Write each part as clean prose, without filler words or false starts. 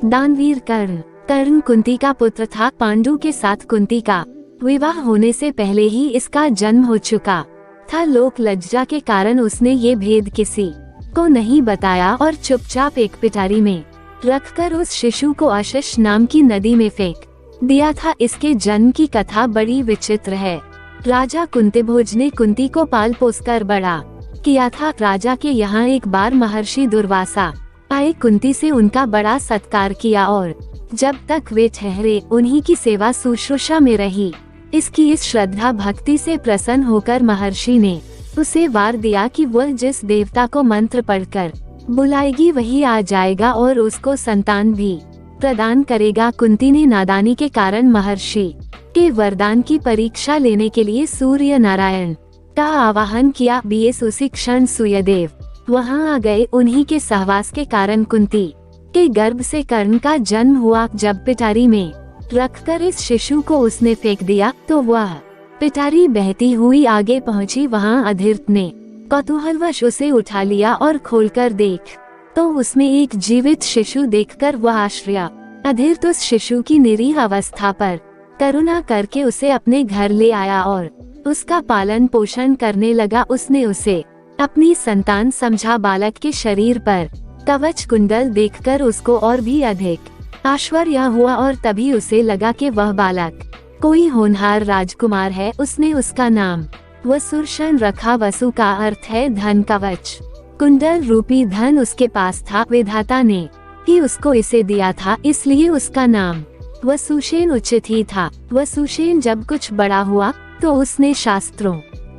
दानवीर कर्ण। कर्ण कुंती का पुत्र था। पांडु के साथ कुंती का विवाह होने से पहले ही इसका जन्म हो चुका था। लोक लज्जा के कारण उसने ये भेद किसी को नहीं बताया और चुपचाप एक पिटारी में रखकर उस शिशु को आशीष नाम की नदी में फेंक दिया था। इसके जन्म की कथा बड़ी विचित्र है। राजा कुंतीभोज ने कुंती को पाल पोस कर बड़ा किया था। राजा के यहाँ एक बार महर्षि दुर्वासा आए। कुंती से उनका बड़ा सत्कार किया और जब तक वे ठहरे उन्हीं की सेवा शुश्रूषा में रही। इसकी इस श्रद्धा भक्ति से प्रसन्न होकर महर्षि ने उसे वार दिया कि वह जिस देवता को मंत्र पढ़कर बुलाएगी वही आ जाएगा और उसको संतान भी प्रदान करेगा। कुंती ने नादानी के कारण महर्षि के वरदान की परीक्षा लेने के लिए सूर्य नारायण का आवाहन किया। बीएस उसी क्षण सूर्यदेव वहां आ गए। उन्हीं के सहवास के कारण कुंती के गर्भ से कर्ण का जन्म हुआ। जब पिटारी में रखकर इस शिशु को उसने फेंक दिया तो वह पिटारी बहती हुई आगे पहुंची। वहां अधीर्त ने कौतूहलवश उसे उठा लिया और खोलकर देख तो उसमें एक जीवित शिशु देखकर वह आश्चर्य अधीर्त उस शिशु की निरीह अवस्था पर करुणा करके उसे अपने घर ले आया और उसका पालन पोषण करने लगा। उसने उसे अपनी संतान समझा। बालक के शरीर पर कवच कुंडल देखकर उसको और भी अधिक आश्चर्य हुआ और तभी उसे लगा कि वह बालक कोई होनहार राजकुमार है। उसने उसका नाम वसुर्षण रखा। वसु का अर्थ है धन। कवच कुंडल रूपी धन उसके पास था। विधाता ने ही उसको इसे दिया था, इसलिए उसका नाम वसुसेन उचित ही था। वसुसेन जब कुछ बड़ा हुआ तो उसने शास्त्रों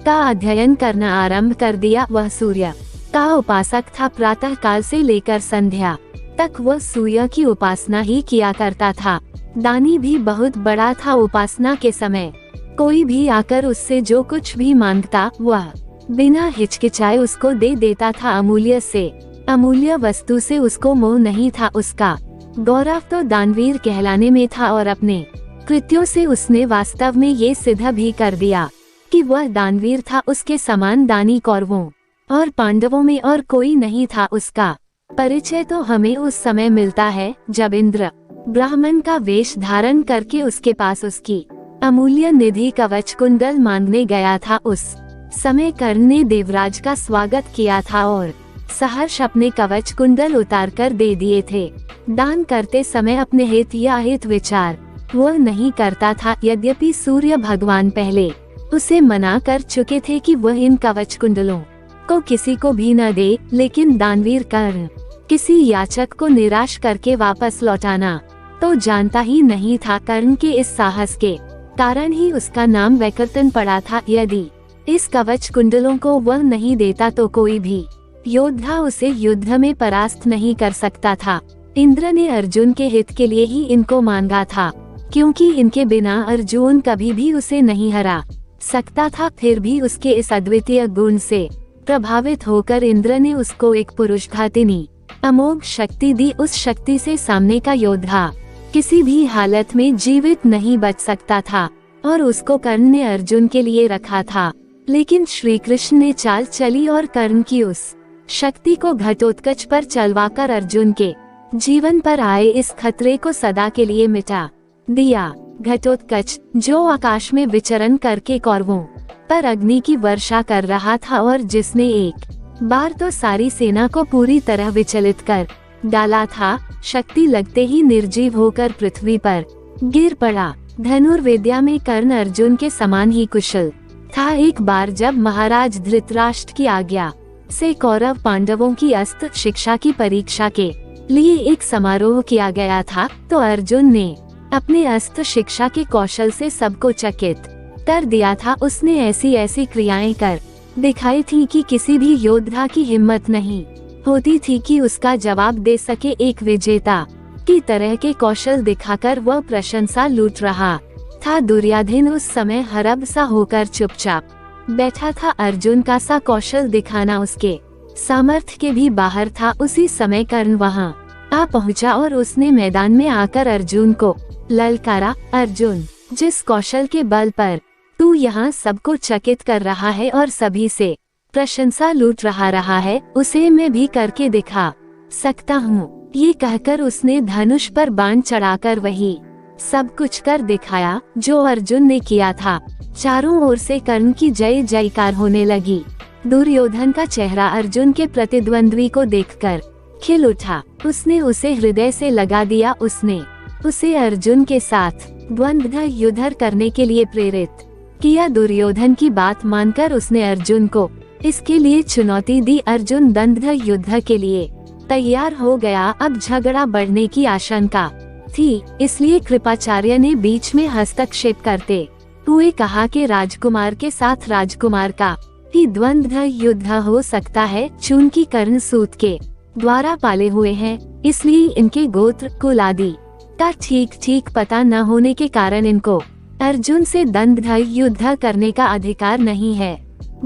का अध्ययन करना आरंभ कर दिया। वह सूर्य का उपासक था। प्रातः काल से लेकर संध्या तक वह सूर्य की उपासना ही किया करता था। दानी भी बहुत बड़ा था। उपासना के समय कोई भी आकर उससे जो कुछ भी मांगता वह बिना हिचकिचाए उसको दे देता था। अमूल्य वस्तु से उसको मोह नहीं था। उसका गौरव तो दानवीर कहलाने में था और अपने कृत्यों से उसने वास्तव में ये सिद्ध भी कर दिया कि वह दानवीर था। उसके समान दानी कौरवों और पांडवों में और कोई नहीं था। उसका परिचय तो हमें उस समय मिलता है जब इंद्र ब्राह्मण का वेश धारण करके उसके पास उसकी अमूल्य निधि कवच कुंडल मांगने गया था। उस समय कर्ण ने देवराज का स्वागत किया था और सहर्ष अपने कवच कुंडल उतारकर दे दिए थे। दान करते समय अपने हित या अहित विचार वह नहीं करता था। यद्यपि सूर्य भगवान पहले उसे मना कर चुके थे कि वह इन कवच कुंडलों को किसी को भी न दे, लेकिन दानवीर कर्ण किसी याचक को निराश करके वापस लौटाना तो जानता ही नहीं था। कर्ण के इस साहस के कारण ही उसका नाम वैकर्तन पड़ा था। यदि इस कवच कुंडलों को वह नहीं देता तो कोई भी योद्धा उसे युद्ध में परास्त नहीं कर सकता था। इंद्र ने अर्जुन के हित के लिए ही इनको मांगा था, क्योंकि इनके बिना अर्जुन कभी भी उसे नहीं हरा सकता था। फिर भी उसके इस अद्वितीय गुण से प्रभावित होकर इंद्र ने उसको एक पुरुषघातिनी अमोघ शक्ति दी। उस शक्ति से सामने का योद्धा किसी भी हालत में जीवित नहीं बच सकता था और उसको कर्ण ने अर्जुन के लिए रखा था। लेकिन श्री कृष्ण ने चाल चली और कर्ण की उस शक्ति को घटोत्कच पर चलवाकर अर्जुन के जीवन पर आए इस खतरे को सदा के लिए मिटा दिया। घटोत्कच जो आकाश में विचरण करके कौरवों पर अग्नि की वर्षा कर रहा था और जिसने एक बार तो सारी सेना को पूरी तरह विचलित कर डाला था, शक्ति लगते ही निर्जीव होकर पृथ्वी पर गिर पड़ा। धनुर्विद्या में कर्ण अर्जुन के समान ही कुशल था। एक बार जब महाराज धृतराष्ट्र की आज्ञा से कौरव पांडवों की अस्त्र शिक्षा की परीक्षा के लिए एक समारोह किया गया था, तो अर्जुन ने अपने अस्त्र शिक्षा के कौशल से सबको चकित कर दिया था। उसने ऐसी ऐसी क्रियाएं कर दिखाई थी कि किसी भी योद्धा की हिम्मत नहीं होती थी कि उसका जवाब दे सके। एक विजेता की तरह के कौशल दिखाकर वह प्रशंसा लूट रहा था। दुर्योधन उस समय हरब सा होकर चुपचाप बैठा था। अर्जुन का सा कौशल दिखाना उसके सामर्थ्य के भी बाहर था। उसी समय कर्ण वहां आ पहुंचा और उसने मैदान में आकर अर्जुन को ललकारा, अर्जुन, जिस कौशल के बल पर तू यहाँ सबको चकित कर रहा है और सभी से प्रशंसा लूट रहा है, उसे मैं भी करके दिखा सकता हूँ। ये कहकर उसने धनुष पर बाण चढ़ाकर वही सब कुछ कर दिखाया जो अर्जुन ने किया था। चारों ओर से कर्ण की जय जयकार होने लगी। दुर्योधन का चेहरा अर्जुन के प्रतिद्वंद्वी को देखकर खिल उठा। उसने उसे हृदय से लगा दिया। उसने उसे अर्जुन के साथ द्वंद्व युद्ध करने के लिए प्रेरित किया। दुर्योधन की बात मानकर उसने अर्जुन को इसके लिए चुनौती दी। अर्जुन द्वंद्व युद्ध के लिए तैयार हो गया। अब झगड़ा बढ़ने की आशंका थी, इसलिए कृपाचार्य ने बीच में हस्तक्षेप करते हुए कहा कि राजकुमार के साथ राजकुमार का ही द्वंद्व युद्ध हो सकता है। चूंकि कर्ण सूत के द्वारा पाले हुए हैं, इसलिए इनके गोत्र कुल आदि का ठीक ठीक पता न होने के कारण इनको अर्जुन से द्वंद्व युद्ध करने का अधिकार नहीं है।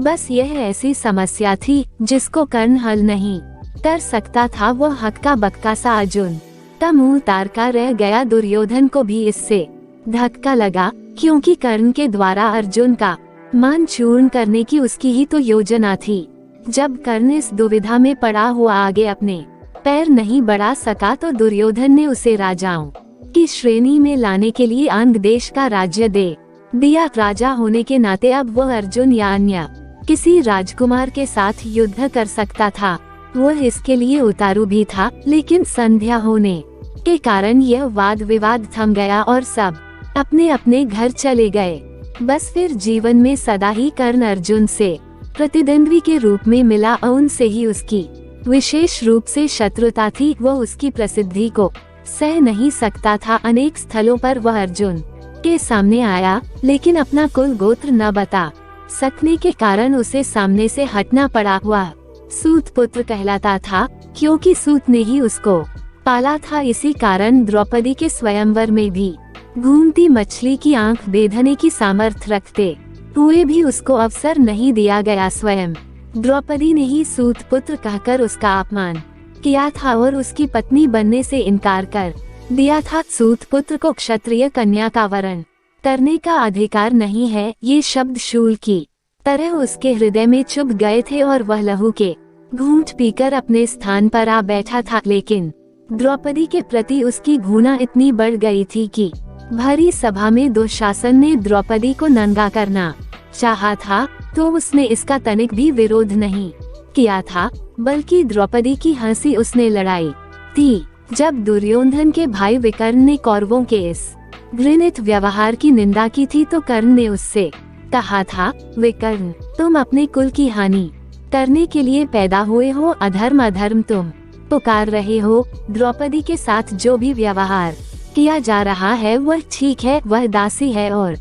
बस यह ऐसी समस्या थी जिसको कर्ण हल नहीं कर सकता था। वो हक्का बक्का सा अर्जुन का मुंह तार का रह गया। दुर्योधन को भी इससे धक्का लगा, क्योंकि कर्ण के द्वारा अर्जुन का मान चूर्ण करने की उसकी ही तो योजना थी। जब कर्ण इस दुविधा में पड़ा हुआ आगे अपने पैर नहीं बढ़ा सका, तो दुर्योधन ने उसे राजाओं की श्रेणी में लाने के लिए अंग देश का राज्य दे दिया। राजा होने के नाते अब वो अर्जुन या अन्य किसी राजकुमार के साथ युद्ध कर सकता था। वह इसके लिए उतारू भी था, लेकिन संध्या होने के कारण यह वाद विवाद थम गया और सब अपने अपने घर चले गए। बस फिर जीवन में सदा ही कर्ण अर्जुन से प्रतिद्वंद्वी के रूप में मिला। उनसे ही उसकी विशेष रूप से शत्रुता थी। वह उसकी प्रसिद्धि को सह नहीं सकता था। अनेक स्थलों पर वह अर्जुन के सामने आया, लेकिन अपना कुल गोत्र न बता सकने के कारण उसे सामने से हटना पड़ा। हुआ सूत पुत्र कहलाता था, क्योंकि सूत ने ही उसको पाला था। इसी कारण द्रौपदी के स्वयंवर में भी घूमती मछली की आंख बेधने की सामर्थ्य रखते हुए भी उसको अवसर नहीं दिया गया। स्वयं द्रौपदी ने ही सूत पुत्र कहकर उसका अपमान किया था और उसकी पत्नी बनने से इनकार कर दिया था। सूत पुत्र को क्षत्रिय कन्या का वरण करने का अधिकार नहीं है। ये शब्द शूल की तरह उसके हृदय में चुभ गए थे और वह लहू के घूंट पीकर अपने स्थान पर आ बैठा था। लेकिन द्रौपदी के प्रति उसकी घृणा इतनी बढ़ गई थी कि भरी सभा में दुशासन ने द्रौपदी को नंगा करना चाहा था, तो उसने इसका तनिक भी विरोध नहीं किया था, बल्कि द्रौपदी की हंसी उसने लड़ाई थी। जब दुर्योधन के भाई विकर्ण ने कौरवों के इस घृणित व्यवहार की निंदा की थी, तो कर्ण ने उससे कहा था, विकर्ण, तुम अपने कुल की हानि करने के लिए पैदा हुए हो। अधर्म अधर्म तुम पुकार रहे हो। द्रौपदी के साथ जो भी व्यवहार किया जा रहा है वह ठीक है। वह दासी है और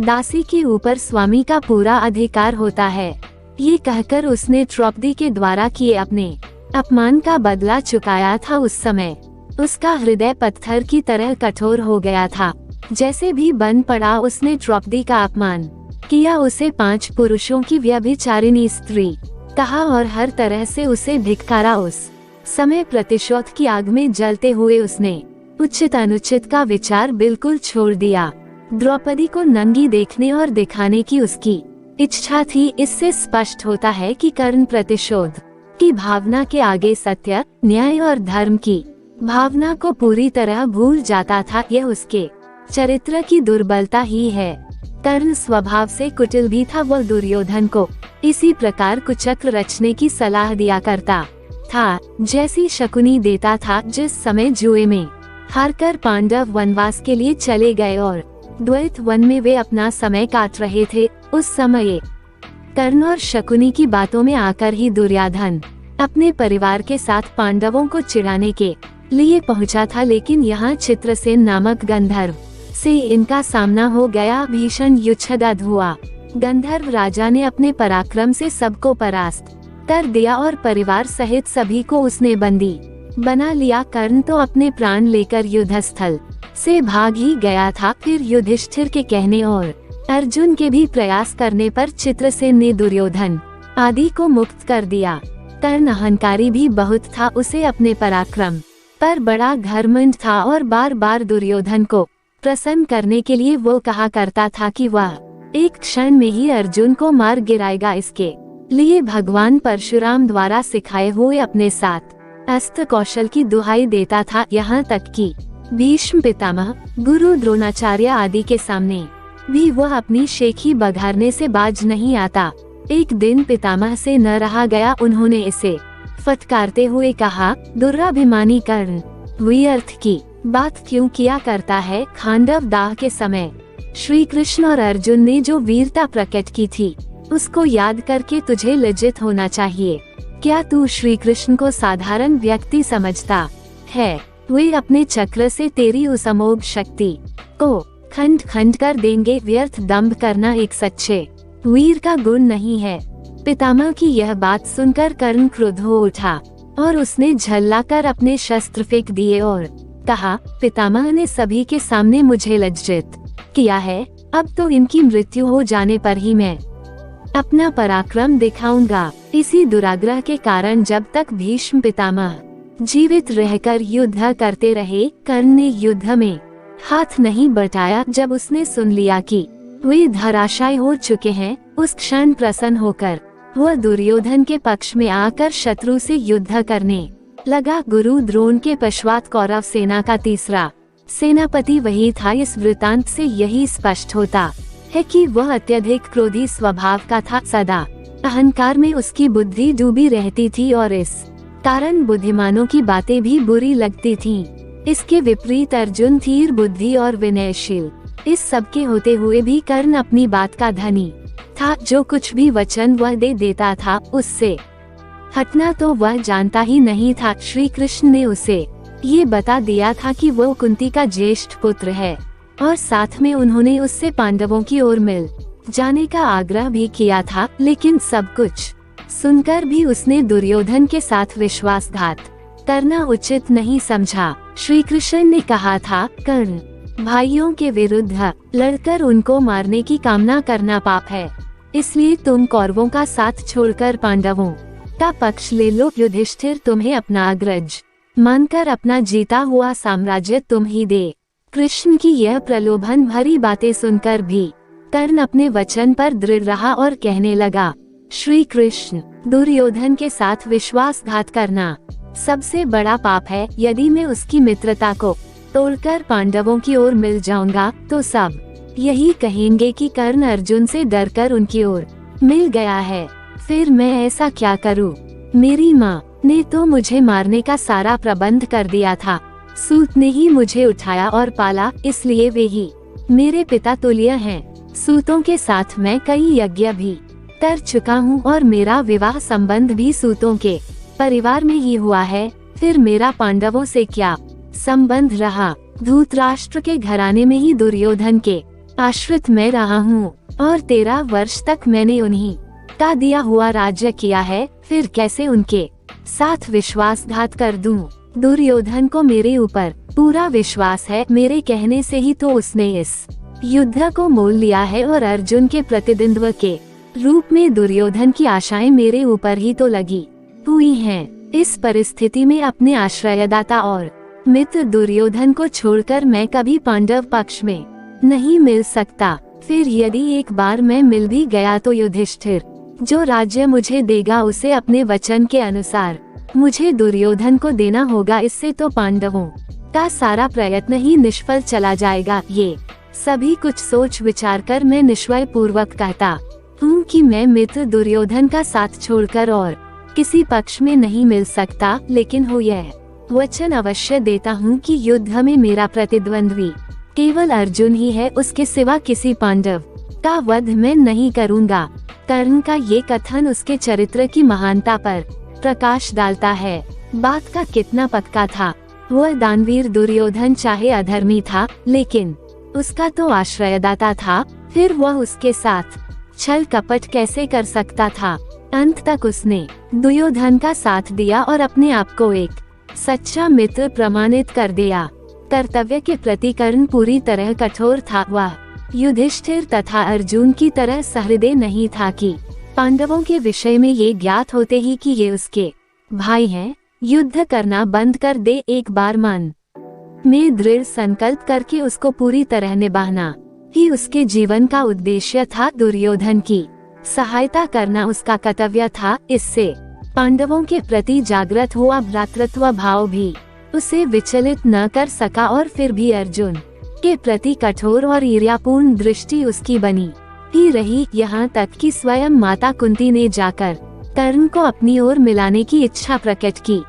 दासी के ऊपर स्वामी का पूरा अधिकार होता है। ये कहकर उसने द्रौपदी के द्वारा किए अपने अपमान का बदला चुकाया था। उस समय उसका हृदय पत्थर की तरह कठोर हो गया था। जैसे भी बन पड़ा उसने द्रौपदी का अपमान किया, उसे 5 पुरुषों की व्यभिचारिणी स्त्री कहा और हर तरह से उसे धिक्कारा। उस समय प्रतिशोध की आग में जलते हुए उसने उचित अनुचित का विचार बिल्कुल छोड़ दिया। द्रौपदी को नंगी देखने और दिखाने की उसकी इच्छा थी। इससे स्पष्ट होता है कि कर्ण प्रतिशोध की भावना के आगे सत्य, न्याय और धर्म की भावना को पूरी तरह भूल जाता था। यह उसके चरित्र की दुर्बलता ही है। कर्ण स्वभाव से कुटिल भी था। वह दुर्योधन को इसी प्रकार कुचक्र रचने की सलाह दिया करता था, जैसी शकुनी देता था। जिस समय जुए में हारकर पांडव वनवास के लिए चले गए और द्वैत वन में वे अपना समय काट रहे थे, उस समय कर्ण और शकुनी की बातों में आकर ही दुर्योधन अपने परिवार के साथ पांडवों को चिढ़ाने के लिए पहुंचा था। लेकिन यहाँ चित्रसेन नामक गंधर्व से इनका सामना हो गया। भीषण युद्ध हुआ। गंधर्व राजा ने अपने पराक्रम से सबको परास्त कर दिया और परिवार सहित सभी को उसने बंदी बना लिया। कर्ण तो अपने प्राण लेकर युद्ध स्थल से भाग ही गया था। फिर युधिष्ठिर के कहने और अर्जुन के भी प्रयास करने पर चित्रसेन ने दुर्योधन आदि को मुक्त कर दिया। कर्ण अहंकारी भी बहुत था। उसे अपने पराक्रम पर बड़ा घमंड था और बार बार दुर्योधन को प्रसन्न करने के लिए वो कहा करता था कि वह एक क्षण में ही अर्जुन को मार गिराएगा। इसके लिए भगवान परशुराम द्वारा सिखाए हुए अपने साथ अस्त्र कौशल की दुहाई देता था, यहाँ तक कि भीष्म पितामह, गुरु द्रोणाचार्य आदि के सामने भी वह अपनी शेखी बघारने से बाज नहीं आता। एक दिन पितामह से न रहा गया, उन्होंने इसे फटकारते हुए कहा, दुर्भिमानी कर्ण, व्यर्थ की बात क्यों किया करता है। खांडव दाह के समय श्री कृष्ण और अर्जुन ने जो वीरता प्रकट की थी, उसको याद करके तुझे लज्जित होना चाहिए। क्या तू श्री कृष्ण को साधारण व्यक्ति समझता है? वे अपने चक्र से तेरी उस अमोघ शक्ति को खंड खंड कर देंगे। व्यर्थ दंभ करना एक सच्चे वीर का गुण नहीं है। पितामह की यह बात सुनकर कर्ण क्रुद्ध हो उठा और उसने झल्लाकर अपने शस्त्र फेंक दिए और कहा, पितामह ने सभी के सामने मुझे लज्जित किया है, अब तो इनकी मृत्यु हो जाने पर ही मैं अपना पराक्रम दिखाऊंगा। इसी दुराग्रह के कारण जब तक भीष्म पितामह जीवित रहकर युद्ध करते रहे, कर्ण ने युद्ध में हाथ नहीं बटाया। जब उसने सुन लिया कि वे धराशायी हो चुके हैं, उस क्षण प्रसन्न होकर वह दुर्योधन के पक्ष में आकर शत्रु से युद्ध करने लगा। गुरु द्रोण के पश्चात कौरव सेना का तीसरा सेनापति वही था। इस वृतांत से यही स्पष्ट होता है कि वह अत्यधिक क्रोधी स्वभाव का था। सदा अहंकार में उसकी बुद्धि डूबी रहती थी और इस कारण बुद्धिमानों की बातें भी बुरी लगती थीं। इसके विपरीत अर्जुन धीर बुद्धि और विनयशील। इस सब के होते हुए भी कर्ण अपनी बात का धनी था। जो कुछ भी वचन वह दे देता था, उससे हटना तो वह जानता ही नहीं था। श्री कृष्ण ने उसे ये बता दिया था कि वह कुंती का ज्येष्ठ पुत्र है और साथ में उन्होंने उससे पांडवों की ओर मिल जाने का आग्रह भी किया था। लेकिन सब कुछ सुनकर भी उसने दुर्योधन के साथ विश्वासघात करना उचित नहीं समझा। श्री कृष्ण ने कहा था, कर्ण, भाइयों के विरुद्ध लड़कर उनको मारने की कामना करना पाप है, इसलिए तुम कौरवों का साथ छोड़कर पांडवों का पक्ष ले लो। युधिष्ठिर तुम्हें अपना अग्रज मानकर अपना जीता हुआ साम्राज्य तुम ही दे। कृष्ण की यह प्रलोभन भरी बातें सुनकर भी कर्ण अपने वचन पर दृढ़ रहा और कहने लगा, श्री कृष्ण, दुर्योधन के साथ विश्वासघात करना सबसे बड़ा पाप है। यदि मैं उसकी मित्रता को तोड़कर पांडवों की ओर मिल जाऊंगा तो सब यही कहेंगे कि कर्ण अर्जुन से डरकर उनकी ओर मिल गया है। फिर मैं ऐसा क्या करूं? मेरी माँ ने तो मुझे मारने का सारा प्रबंध कर दिया था। सूत ने ही मुझे उठाया और पाला, इसलिए वे ही मेरे पिता तुल्य हैं। सूतों के साथ मैं कई यज्ञ भी कर चुका हूँ और मेरा विवाह संबंध भी सूतों के परिवार में ही हुआ है। फिर मेरा पांडवों से क्या संबंध रहा? धृतराष्ट्र के घराने में ही दुर्योधन के आश्रित मैं रहा हूँ और 13 वर्ष तक मैंने उन्हीं का दिया हुआ राज्य किया है। फिर कैसे उनके साथ विश्वासघात कर दूं? दुर्योधन को मेरे ऊपर पूरा विश्वास है। मेरे कहने से ही तो उसने इस युद्ध को मोल लिया है और अर्जुन के प्रतिद्वंद्व के रूप में दुर्योधन की आशाएं मेरे ऊपर ही तो लगी हुई हैं। इस परिस्थिति में अपने आश्रयदाता और मित्र दुर्योधन को छोड़कर मैं कभी पांडव पक्ष में नहीं मिल सकता। फिर यदि एक बार मैं मिल भी गया तो युधिष्ठिर जो राज्य मुझे देगा उसे अपने वचन के अनुसार मुझे दुर्योधन को देना होगा। इससे तो पांडवों का सारा प्रयत्न ही निष्फल चला जाएगा। ये सभी कुछ सोच विचार कर मैं निश्चय पूर्वक कहता हूँ कि मैं मित्र दुर्योधन का साथ छोड़कर और किसी पक्ष में नहीं मिल सकता। लेकिन हो यह वचन अवश्य देता हूँ कि युद्ध में मेरा प्रतिद्वंद्वी केवल अर्जुन ही है, उसके सिवा किसी पांडव का वध मैं नहीं करूँगा। कर्ण का ये कथन उसके चरित्र की महानता पर प्रकाश डालता है। बात का कितना पक्का था। वह दानवीर दुर्योधन चाहे अधर्मी था, लेकिन उसका तो आश्रयदाता था। फिर वह उसके साथ छल कपट कैसे कर सकता था? अंत तक उसने दुर्योधन का साथ दिया और अपने आप को एक सच्चा मित्र प्रमाणित कर दिया। कर्तव्य के प्रति कर्ण पूरी तरह कठोर था। वह युधिष्ठिर तथा अर्जुन की तरह सहृदय नहीं था कि पांडवों के विषय में ये ज्ञात होते ही कि ये उसके भाई हैं, युद्ध करना बंद कर दे। एक बार मन में दृढ़ संकल्प करके उसको पूरी तरह निभाना ही उसके जीवन का उद्देश्य था। दुर्योधन की सहायता करना उसका कर्तव्य था। इससे पांडवों के प्रति जागृत हुआ भ्रातृत्व भाव भी उसे विचलित न कर सका और फिर भी अर्जुन के प्रति कठोर और ईर्ष्यापूर्ण दृष्टि उसकी बनी ही रही, यहाँ तक कि स्वयं माता कुंती ने जाकर कर्ण को अपनी ओर मिलाने की इच्छा प्रकट की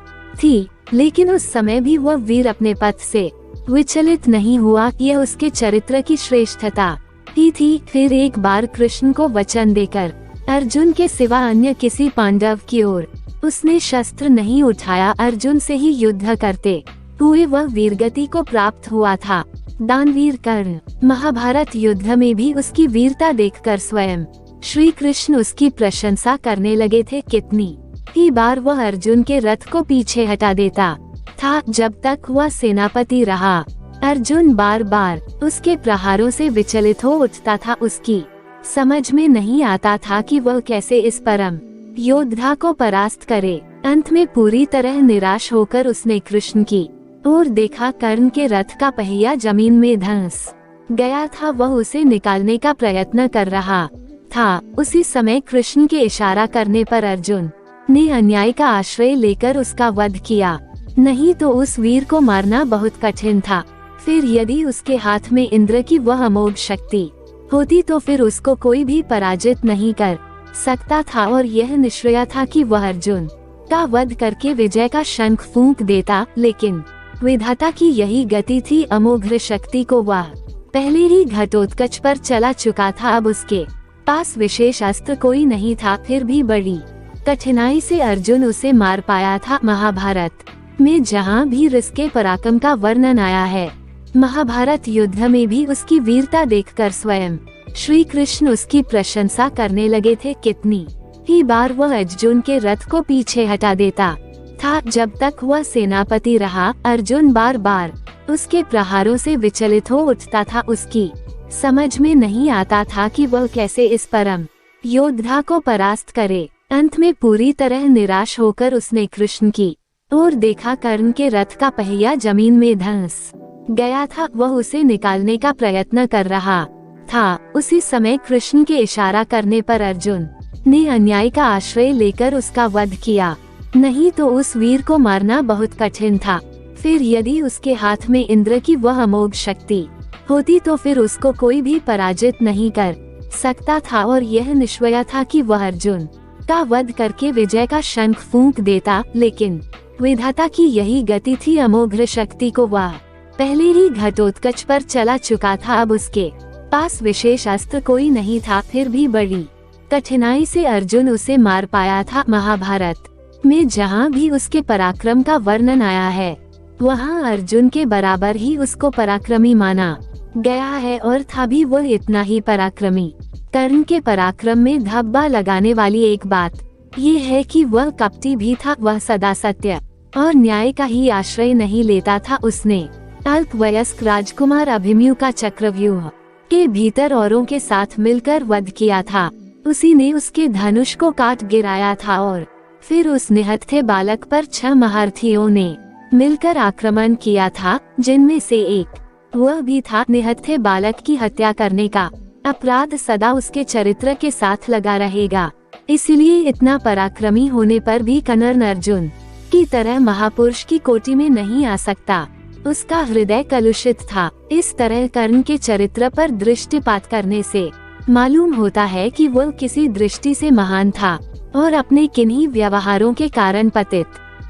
थी। लेकिन उस समय भी वह वीर अपने पथ से विचलित नहीं हुआ। यह उसके चरित्र की श्रेष्ठता ही थी। फिर एक बार कृष्ण को वचन देकर अर्जुन के सिवा अन्य किसी पांडव की ओर उसने शस्त्र नहीं उठाया। अर्जुन से ही युद्ध करते हुए वह वीरगति को प्राप्त हुआ था। दानवीर कर्ण महाभारत युद्ध में भी उसकी वीरता देखकर स्वयं श्री कृष्ण उसकी प्रशंसा करने लगे थे। कितनी ही बार वह अर्जुन के रथ को पीछे हटा देता था। जब तक वह सेनापति रहा, अर्जुन बार बार उसके प्रहारों से विचलित हो उठता था। उसकी समझ में नहीं आता था कि वह कैसे इस परम योद्धा को परास्त करे। अंत में पूरी तरह निराश होकर उसने कृष्ण की ओर देखा। कर्ण के रथ का पहिया जमीन में धंस गया था। वह उसे निकालने का प्रयत्न कर रहा था। उसी समय कृष्ण के इशारा करने पर अर्जुन ने अन्याय का आश्रय लेकर उसका वध किया, नहीं तो उस वीर को मारना बहुत कठिन था। फिर यदि उसके हाथ में इंद्र की वह अमोघ शक्ति होती तो फिर उसको कोई भी पराजित नहीं कर सकता था। और यह निश्चय था कि वह अर्जुन का वध करके विजय का शंख फूंक देता। लेकिन विधाता की यही गति थी। अमोघ शक्ति को वह पहले ही घटोत्कच पर चला चुका था। अब उसके पास विशेष अस्त्र कोई नहीं था। फिर भी बड़ी कठिनाई से अर्जुन उसे मार पाया था। महाभारत में जहाँ भी इसके पराक्रम का वर्णन आया है, महाभारत युद्ध में भी उसकी वीरता देखकर स्वयं श्री कृष्ण उसकी प्रशंसा करने लगे थे। कितनी ही बार वह अर्जुन के रथ को पीछे हटा देता था। जब तक वह सेनापति रहा, अर्जुन बार बार उसके प्रहारों से विचलित हो उठता था। उसकी समझ में नहीं आता था कि वह कैसे इस परम योद्धा को परास्त करे। अंत में पूरी तरह निराश होकर उसने कृष्ण की ओर देखा। कर्ण के रथ का पहिया जमीन में धंस गया था। वह उसे निकालने का प्रयत्न कर रहा था। उसी समय कृष्ण के इशारा करने पर अर्जुन ने अन्याय का आश्रय लेकर उसका वध किया, नहीं तो उस वीर को मारना बहुत कठिन था। फिर यदि उसके हाथ में इंद्र की वह अमोघ शक्ति होती तो फिर उसको कोई भी पराजित नहीं कर सकता था। और यह निश्चय था कि वह अर्जुन का वध करके विजय का शंख फूंक देता। लेकिन विधाता की यही गति थी। अमोघ शक्ति को वह पहले ही घटोत्कच पर चला चुका था। अब उसके पास विशेष अस्त्र कोई नहीं था। फिर भी बड़ी कठिनाई से अर्जुन उसे मार पाया था। महाभारत में जहाँ भी उसके पराक्रम का वर्णन आया है, वहाँ अर्जुन के बराबर ही उसको पराक्रमी माना गया है। और था भी वह इतना ही पराक्रमी। कर्ण के पराक्रम में धब्बा लगाने वाली एक बात ये है कि वह कपटी भी था। वह सदा सत्य और न्याय का ही आश्रय नहीं लेता था। उसने अल्पवयस्क राजकुमार अभिमन्यु का चक्रव्यूह के भीतर औरों के साथ मिलकर वध किया था। उसी ने उसके धनुष को काट गिराया था और फिर उस निहत्थे बालक पर 6 महारथियों ने मिलकर आक्रमण किया था, जिनमें से एक वह भी था। निहत्थे बालक की हत्या करने का अपराध सदा उसके चरित्र के साथ लगा रहेगा। इसलिए इतना पराक्रमी होने पर भी कर्ण अर्जुन की तरह महापुरुष की कोटि में नहीं आ सकता। उसका हृदय कलुषित था। इस तरह कर्ण के चरित्र पर दृष्टिपात करने से मालूम होता है कि वह किसी दृष्टि से महान था और अपने किन्हीं व्यवहारों के कारण पतित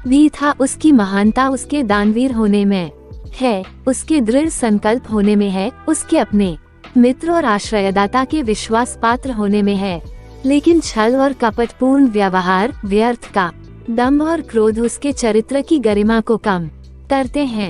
भी था। उसकी महानता उसके दानवीर होने में है, उसके दृढ़ संकल्प होने में है, उसके अपने मित्र और आश्रयदाता के विश्वास पात्र होने में है। लेकिन छल और कपटपूर्ण व्यवहार, व्यर्थ का दंभ और क्रोध उसके चरित्र की गरिमा को कम करते हैं।